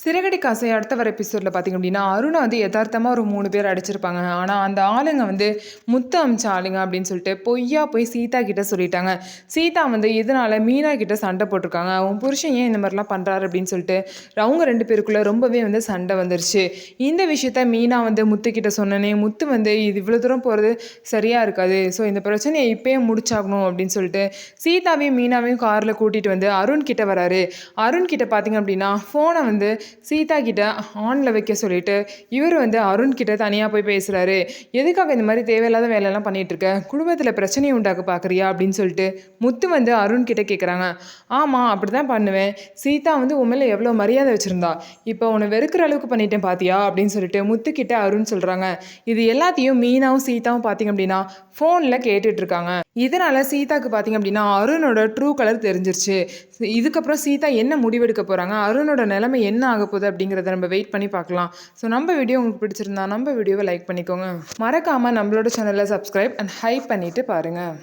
சிறகடி காசை அடுத்த வர எபிசோடில் பார்த்திங்க அப்படின்னா அருணை வந்து யதார்த்தமாக ஒரு 3 பேர் அடிச்சிருப்பாங்க. ஆனால் அந்த ஆளுங்க வந்து முத்து அமிச்ச ஆளுங்க அப்படின்னு சொல்லிட்டு பொய்யா போய் சீதா கிட்ட சொல்லிட்டாங்க. சீதா வந்து இதனால் மீனா கிட்ட சண்டை போட்டிருக்காங்க. உன் புருஷன் ஏன் இந்த மாதிரிலாம் பண்ணுறாரு அப்படின்னு சொல்லிட்டு அவங்க 2 பேருக்குள்ளே ரொம்பவே வந்து சண்டை வந்துருச்சு. இந்த விஷயத்த மீனா வந்து முத்துக்கிட்ட சொன்னனே முத்து வந்து இது இவ்வளோ தூரம் போகிறது சரியாக இருக்காது, ஸோ இந்த பிரச்சனையை இப்போயே முடிச்சாகணும் அப்படின்னு சொல்லிட்டு சீதாவையும் மீனாவையும் காரில் கூட்டிகிட்டு வந்து அருண் கிட்ட வராரு. அருண் கிட்ட பார்த்திங்க அப்படின்னா ஃபோனை வந்து சீதா கிட்ட ஆனில் வைக்க சொல்லிட்டு இவர் வந்து அருண் கிட்ட தனியாக போய் பேசுகிறாரு. எதுக்காக இந்த மாதிரி தேவையில்லாத வேலையெல்லாம் பண்ணிகிட்டு இருக்க, குடும்பத்தில் பிரச்சனையை உண்டாக்க பார்க்குறியா அப்படின்னு சொல்லிட்டு முத்து வந்து அருண் கிட்ட கேட்குறாங்க. ஆமாம், அப்படி தான் பண்ணுவேன். சீதா வந்து உன் மேலே எவ்வளோ மரியாதை வச்சுருந்தா, இப்போ உன்னை வெறுக்கிற அளவுக்கு பண்ணிட்டேன் பாத்தியா அப்படின்னு சொல்லிட்டு முத்துக்கிட்ட அருண் சொல்கிறாங்க. இது எல்லாத்தையும் மீனாவும் சீதாவும் பார்த்திங்க அப்படின்னா ஃபோனில் கேட்டுட்ருக்காங்க. இதனால் சீதாவுக்கு பார்த்திங்க அப்படின்னா அருணோட ட்ரூ கலர் தெரிஞ்சிருச்சு. இதுக்கப்புறம் சீதா என்ன முடிவெடுக்க போகிறாங்க, அருணோட நிலைமை என்ன ஆக போகுது அப்படிங்கிறத நம்ம வெயிட் பண்ணி பார்க்கலாம். ஸோ நம்ம வீடியோ உங்களுக்கு பிடிச்சிருந்தா நம்ம வீடியோவை லைக் பண்ணிக்கோங்க. மறக்காமல் நம்மளோட சேனலை சப்ஸ்கிரைப் அண்ட் ஹைப் பண்ணிவிட்டு பாருங்கள்.